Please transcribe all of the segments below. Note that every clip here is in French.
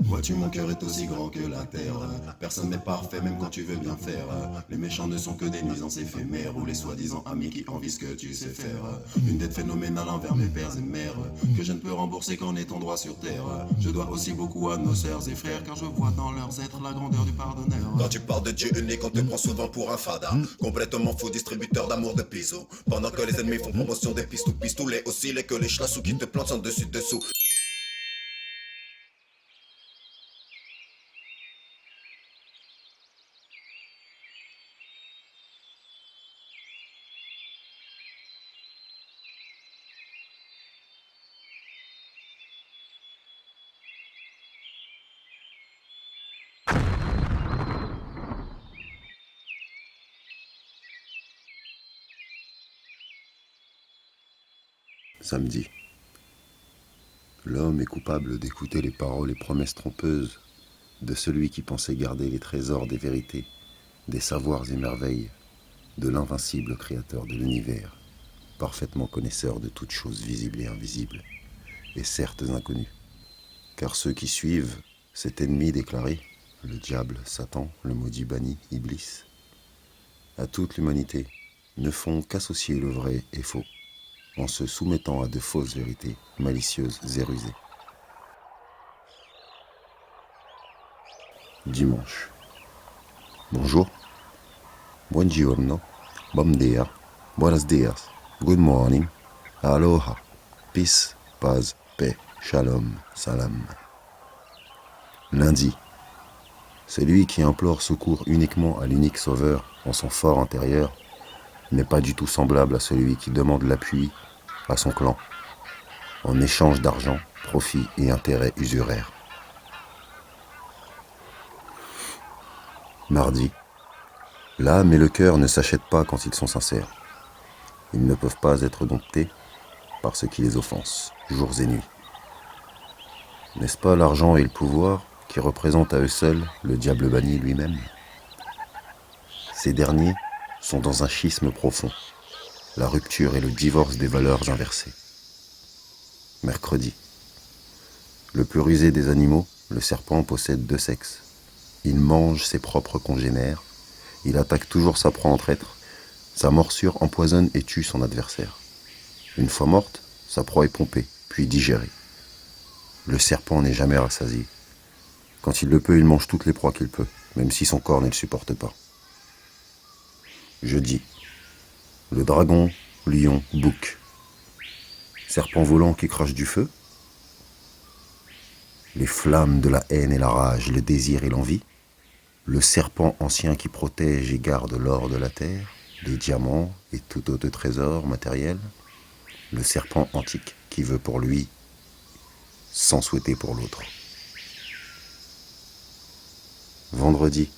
Vois-tu, mon cœur est aussi grand que la terre. Personne n'est parfait, même quand tu veux bien faire. Les méchants ne sont que des nuisances éphémères ou les soi-disant amis qui envient ce que tu sais faire. Une dette phénoménale envers mes pères et mères que je ne peux rembourser qu'en étant droit sur terre. Je dois aussi beaucoup à nos sœurs et frères car je vois dans leurs êtres la grandeur du pardonneur. Quand tu parles de Dieu unique, on te prend souvent pour un fada. Complètement faux distributeur d'amour de piso. Pendant que les ennemis font promotion des pistolets aussi, les que les chlassous qui te plantent en dessus dessous. Samedi. L'homme est coupable d'écouter les paroles et promesses trompeuses de celui qui pensait garder les trésors des vérités, des savoirs et merveilles de l'invincible créateur de l'univers, parfaitement connaisseur de toutes choses visibles et invisibles, et certes inconnues. Car ceux qui suivent cet ennemi déclaré, le diable, Satan, le maudit banni, Iblis, à toute l'humanité, ne font qu'associer le vrai et faux, en se soumettant à de fausses vérités malicieuses et rusées. Dimanche. Bonjour, buongiorno, bom dia, buenos dias, good morning, aloha, peace, paz, paix, shalom, salam. Lundi. Celui qui implore secours uniquement à l'unique sauveur en son fort intérieur n'est pas du tout semblable à celui qui demande l'appui à son clan en échange d'argent, profit et intérêts usuraires. Mardi. L'âme et le cœur ne s'achètent pas quand ils sont sincères. Ils ne peuvent pas être domptés par ce qui les offense, jours et nuits. N'est-ce pas l'argent et le pouvoir qui représentent à eux seuls le diable banni lui-même? Ces derniers sont dans un schisme profond, la rupture et le divorce des valeurs inversées. Mercredi. Le plus rusé des animaux, le serpent possède 2 sexes. Il mange ses propres congénères, il attaque toujours sa proie en traître, sa morsure empoisonne et tue son adversaire. Une fois morte, sa proie est pompée, puis digérée. Le serpent n'est jamais rassasié. Quand il le peut, il mange toutes les proies qu'il peut, même si son corps ne le supporte pas. Jeudi. Le dragon, lion, bouc. Serpent volant qui crache du feu. Les flammes de la haine et la rage, le désir et l'envie. Le serpent ancien qui protège et garde l'or de la terre, les diamants et tout autre trésor matériel. Le serpent antique qui veut pour lui sans souhaiter pour l'autre. Vendredi.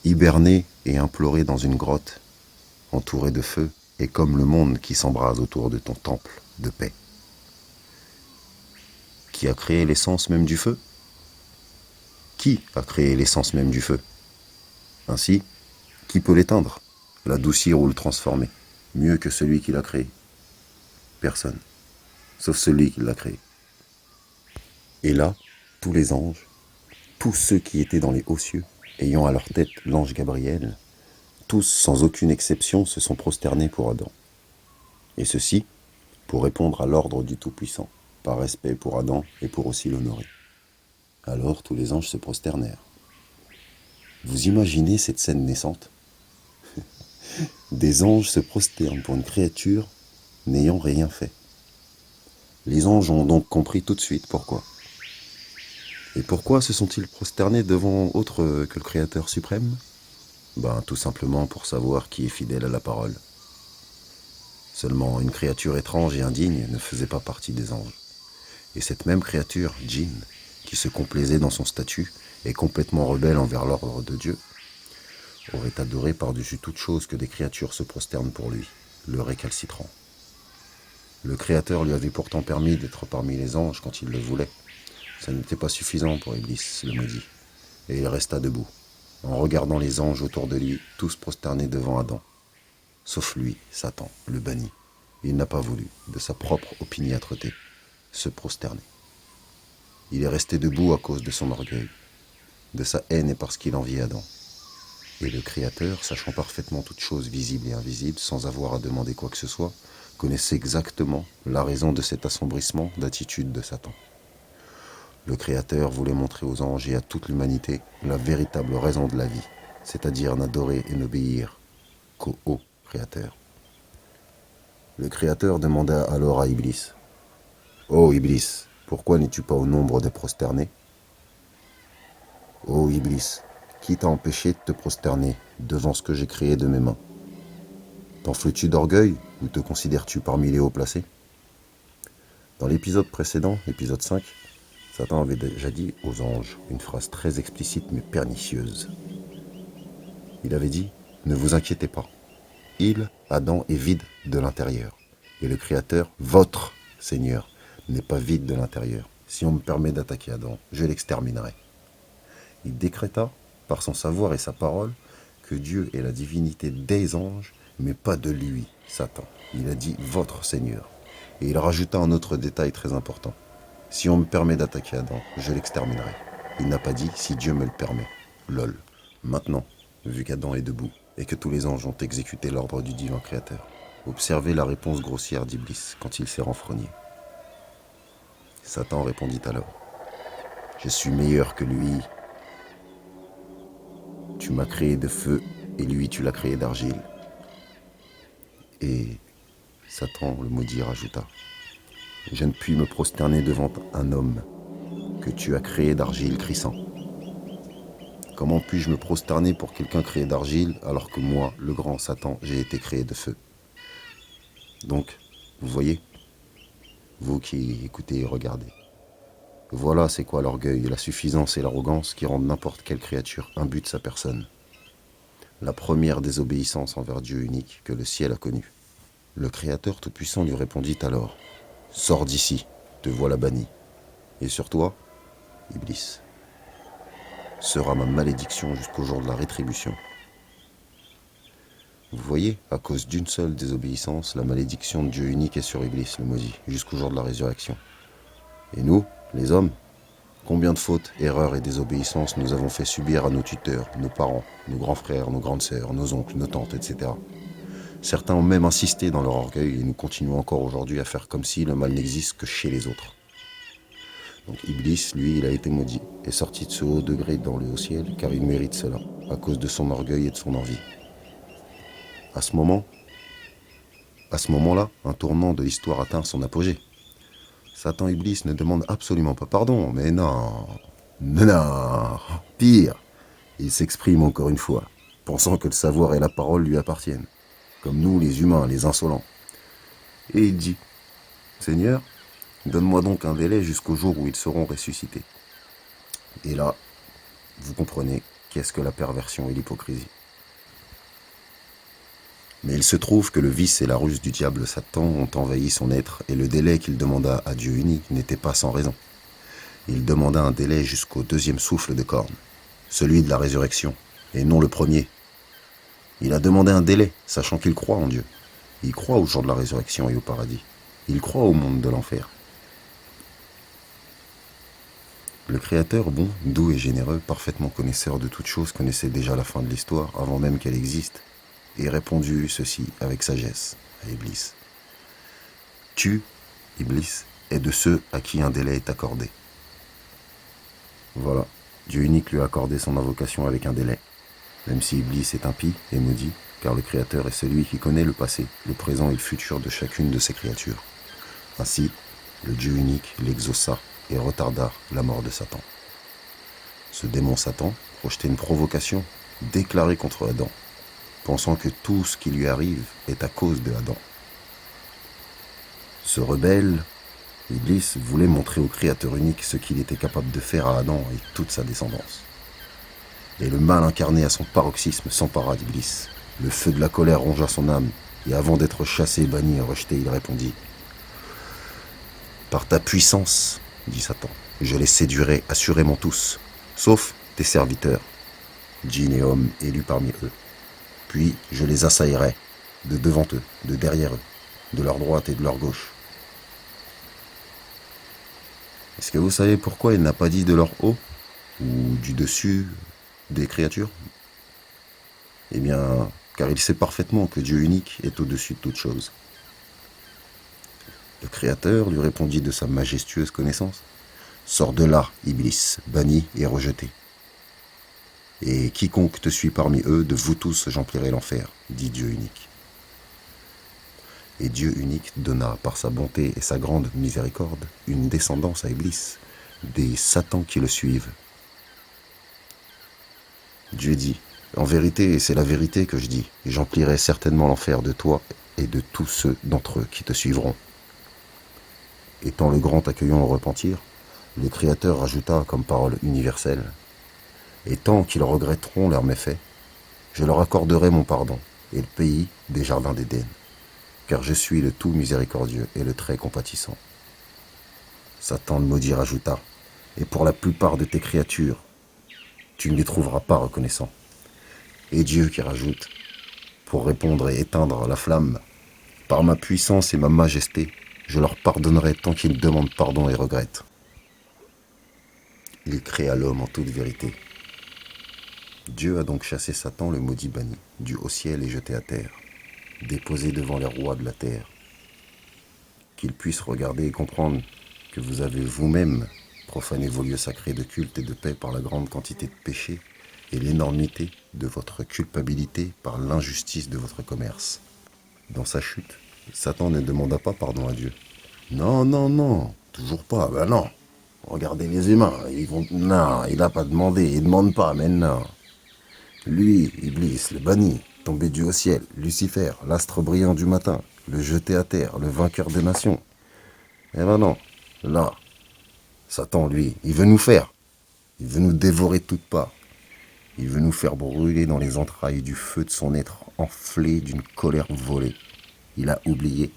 Hiberner et implorer dans une grotte, entouré de feu, est comme le monde qui s'embrase autour de ton temple de paix. Qui a créé l'essence même du feu? Qui a créé l'essence même du feu? Ainsi, qui peut l'éteindre, l'adoucir ou le transformer, mieux que celui qui l'a créé? Personne, sauf celui qui l'a créé. Et là, tous les anges, tous ceux qui étaient dans les hauts cieux, ayant à leur tête l'ange Gabriel, tous sans aucune exception se sont prosternés pour Adam. Et ceci pour répondre à l'ordre du Tout-Puissant, par respect pour Adam et pour aussi l'honorer. Alors tous les anges se prosternèrent. Vous imaginez cette scène naissante? Des anges se prosternent pour une créature n'ayant rien fait. Les anges ont donc compris tout de suite pourquoi. Et pourquoi se sont-ils prosternés devant autre que le Créateur suprême? Tout simplement pour savoir qui est fidèle à la parole. Seulement, une créature étrange et indigne ne faisait pas partie des anges. Et cette même créature, Djinn, qui se complaisait dans son statut et complètement rebelle envers l'ordre de Dieu, aurait adoré par-dessus toute chose que des créatures se prosternent pour lui, le récalcitrant. Le Créateur lui avait pourtant permis d'être parmi les anges quand il le voulait. Ça n'était pas suffisant pour Iblis, le maudit, et il resta debout, en regardant les anges autour de lui, tous prosternés devant Adam. Sauf lui, Satan, le banni. Il n'a pas voulu, de sa propre opiniâtreté, se prosterner. Il est resté debout à cause de son orgueil, de sa haine et parce qu'il enviait Adam. Et le Créateur, sachant parfaitement toutes choses visibles et invisibles, sans avoir à demander quoi que ce soit, connaissait exactement la raison de cet assombrissement d'attitude de Satan. Le Créateur voulait montrer aux anges et à toute l'humanité la véritable raison de la vie, c'est-à-dire n'adorer et n'obéir qu'au haut Créateur. Le Créateur demanda alors à Iblis, « Oh Iblis, pourquoi n'es-tu pas au nombre des prosternés ?»« Oh Iblis, qui t'a empêché de te prosterner devant ce que j'ai créé de mes mains? T'enfles-tu d'orgueil ou te considères-tu parmi les hauts placés ?» Dans l'épisode précédent, épisode 5, Satan avait déjà dit aux anges une phrase très explicite mais pernicieuse. Il avait dit « Ne vous inquiétez pas, il, Adam, est vide de l'intérieur. Et le Créateur, votre Seigneur, n'est pas vide de l'intérieur. Si on me permet d'attaquer Adam, je l'exterminerai. » Il décréta, par son savoir et sa parole, que Dieu est la divinité des anges, mais pas de lui, Satan. Il a dit « votre Seigneur ». Et il rajouta un autre détail très important. « Si on me permet d'attaquer Adam, je l'exterminerai. » Il n'a pas dit « si Dieu me le permet ». Lol. Maintenant, vu qu'Adam est debout et que tous les anges ont exécuté l'ordre du divin Créateur, observez la réponse grossière d'Iblis quand il s'est renfrogné. Satan répondit alors « Je suis meilleur que lui. Tu m'as créé de feu et lui tu l'as créé d'argile. » Et Satan, le maudit, rajouta « Je ne puis me prosterner devant un homme que tu as créé d'argile crissant. Comment puis-je me prosterner pour quelqu'un créé d'argile alors que moi, le grand Satan, j'ai été créé de feu ?» Donc, vous voyez, vous qui écoutez et regardez, voilà c'est quoi l'orgueil, la suffisance et l'arrogance qui rendent n'importe quelle créature imbue de sa personne. La première désobéissance envers Dieu unique que le ciel a connue. Le Créateur Tout-Puissant lui répondit alors « Sors d'ici, te voilà banni. Et sur toi, Iblis, sera ma malédiction jusqu'au jour de la rétribution. » Vous voyez, à cause d'une seule désobéissance, la malédiction de Dieu unique est sur Iblis, le maudit, jusqu'au jour de la résurrection. Et nous, les hommes, combien de fautes, erreurs et désobéissances nous avons fait subir à nos tuteurs, nos parents, nos grands frères, nos grandes sœurs, nos oncles, nos tantes, etc. Certains ont même insisté dans leur orgueil et nous continuons encore aujourd'hui à faire comme si le mal n'existe que chez les autres. Donc Iblis, lui, il a été maudit et sorti de ce haut degré dans le haut ciel car il mérite cela, à cause de son orgueil et de son envie. À ce moment-là, un tournant de l'histoire atteint son apogée. Satan Iblis ne demande absolument pas pardon, mais non, pire, il s'exprime encore une fois, pensant que le savoir et la parole lui appartiennent, comme nous les humains, les insolents. Et il dit, « Seigneur, donne-moi donc un délai jusqu'au jour où ils seront ressuscités. » Et là, vous comprenez qu'est-ce que la perversion et l'hypocrisie. Mais il se trouve que le vice et la ruse du diable Satan ont envahi son être et le délai qu'il demanda à Dieu uni n'était pas sans raison. Il demanda un délai jusqu'au deuxième souffle de corne, celui de la résurrection, et non le premier. Il a demandé un délai, sachant qu'il croit en Dieu. Il croit au jour de la résurrection et au paradis. Il croit au monde de l'enfer. Le Créateur bon, doux et généreux, parfaitement connaisseur de toutes choses, connaissait déjà la fin de l'histoire avant même qu'elle existe, et répondu ceci avec sagesse à Iblis. « Tu, Iblis, es de ceux à qui un délai est accordé. » Voilà, Dieu unique lui a accordé son invocation avec un délai, même si Iblis est impie et maudit, car le Créateur est celui qui connaît le passé, le présent et le futur de chacune de ses créatures. Ainsi, le Dieu unique l'exauça et retarda la mort de Satan. Ce démon Satan projetait une provocation déclarée contre Adam, pensant que tout ce qui lui arrive est à cause de Adam. Ce rebelle, Iblis, voulait montrer au Créateur unique ce qu'il était capable de faire à Adam et toute sa descendance. Et le mal incarné à son paroxysme s'empara d'Iblis. Le feu de la colère rongea son âme, et avant d'être chassé, banni et rejeté, il répondit « Par ta puissance, dit Satan, je les séduirai assurément tous, sauf tes serviteurs, djinns et hommes élus parmi eux. Puis je les assaillerai, de devant eux, de derrière eux, de leur droite et de leur gauche. » Est-ce que vous savez pourquoi il n'a pas dit de leur haut ou du dessus des créatures? Eh bien, car il sait parfaitement que Dieu unique est au-dessus de toute chose. Le Créateur lui répondit de sa majestueuse connaissance. Sors de là, Iblis, banni et rejeté. Et quiconque te suit parmi eux, de vous tous j'emplirai l'enfer, dit Dieu unique. Et Dieu unique donna, par sa bonté et sa grande miséricorde, une descendance à Iblis, des Satans qui le suivent. Dieu dit, en vérité, et c'est la vérité que je dis, j'emplirai certainement l'enfer de toi et de tous ceux d'entre eux qui te suivront. Étant le grand accueillant au repentir, le Créateur ajouta comme parole universelle, et tant qu'ils regretteront leurs méfaits, je leur accorderai mon pardon et le pays des jardins d'Éden, car je suis le tout miséricordieux et le très compatissant. Satan le maudit rajouta, et pour la plupart de tes créatures, tu ne les trouveras pas reconnaissants. Et Dieu qui rajoute, pour répondre et éteindre la flamme, par ma puissance et ma majesté, je leur pardonnerai tant qu'ils demandent pardon et regrettent. Il créa l'homme en toute vérité. Dieu a donc chassé Satan, le maudit banni, du haut ciel et jeté à terre, déposé devant les rois de la terre, qu'ils puissent regarder et comprendre que vous avez vous-même profané vos lieux sacrés de culte et de paix par la grande quantité de péchés et l'énormité de votre culpabilité par l'injustice de votre commerce. Dans sa chute, Satan ne demanda pas pardon à Dieu. Non, non, non, toujours pas, ben non. Regardez les humains, ils vont... Non, il n'a pas demandé, il ne demande pas maintenant. Lui, Iblis, le banni, tombé du haut ciel, Lucifer, l'astre brillant du matin, le jeté à terre, le vainqueur des nations. Eh ben non, là, Satan, lui, il veut nous faire. Il veut nous dévorer de toutes parts. Il veut nous faire brûler dans les entrailles du feu de son être enflé d'une colère volée. Il a oublié.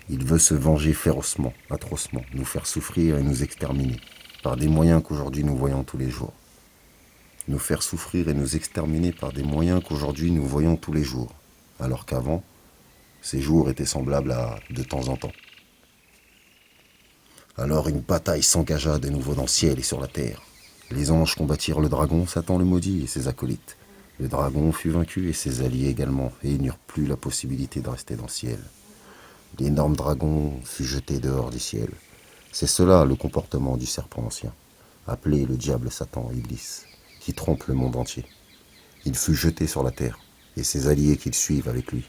Il veut se venger férocement, atrocement, nous faire souffrir et nous exterminer, par des moyens qu'aujourd'hui nous voyons tous les jours. Nous faire souffrir et nous exterminer par des moyens qu'aujourd'hui nous voyons tous les jours, alors qu'avant, ces jours étaient semblables à de temps en temps. Alors une bataille s'engagea de nouveau dans le ciel et sur la terre. Les anges combattirent le dragon, Satan le maudit et ses acolytes. Le dragon fut vaincu et ses alliés également, et ils n'eurent plus la possibilité de rester dans le ciel. L'énorme dragon fut jeté dehors du ciel. C'est cela le comportement du serpent ancien, appelé le diable Satan, Iblis, qui trompe le monde entier. Il fut jeté sur la terre, et ses alliés qui le suivent avec lui.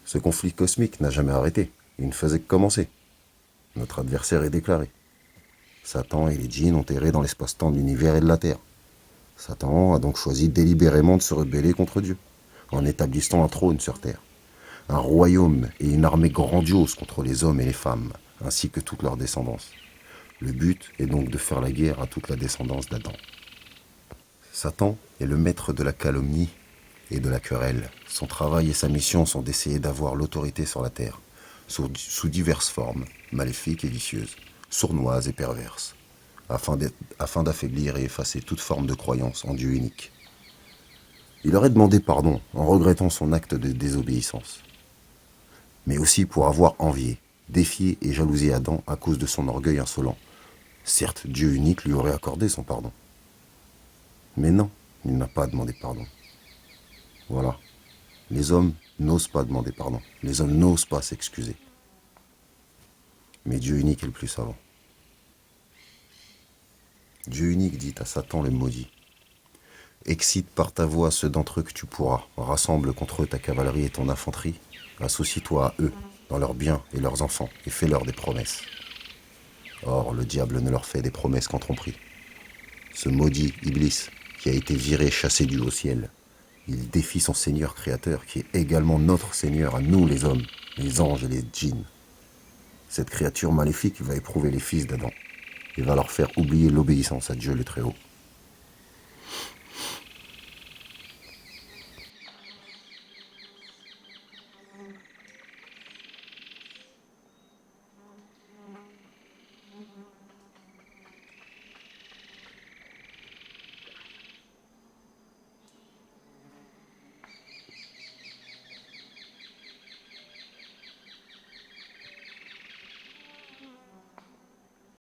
Ce conflit cosmique n'a jamais arrêté, il ne faisait que commencer. Notre adversaire est déclaré. Satan et les djinns ont erré dans l'espace-temps de l'univers et de la terre. Satan a donc choisi délibérément de se rebeller contre Dieu, en établissant un trône sur terre. Un royaume et une armée grandiose contre les hommes et les femmes, ainsi que toute leur descendance. Le but est donc de faire la guerre à toute la descendance d'Adam. Satan est le maître de la calomnie et de la querelle. Son travail et sa mission sont d'essayer d'avoir l'autorité sur la terre, sous diverses formes, maléfiques et vicieuses, sournoises et perverses, afin d'affaiblir et effacer toute forme de croyance en Dieu unique. Il aurait demandé pardon en regrettant son acte de désobéissance, mais aussi pour avoir envié, défié et jalousé Adam à cause de son orgueil insolent. Certes, Dieu unique lui aurait accordé son pardon. Mais non, il n'a pas demandé pardon. Voilà. Les hommes n'osent pas demander pardon. Les hommes n'osent pas s'excuser. Mais Dieu unique est le plus savant. Dieu unique dit à Satan le maudit. Excite par ta voix ceux d'entre eux que tu pourras. Rassemble contre eux ta cavalerie et ton infanterie. Associe-toi à eux, dans leurs biens et leurs enfants, et fais-leur des promesses. Or, le diable ne leur fait des promesses qu'en tromperie. Ce maudit Iblis, qui a été viré, chassé du haut ciel, il défie son Seigneur créateur, qui est également notre Seigneur à nous les hommes, les anges et les djinns. Cette créature maléfique va éprouver les fils d'Adam, et va leur faire oublier l'obéissance à Dieu le Très-Haut.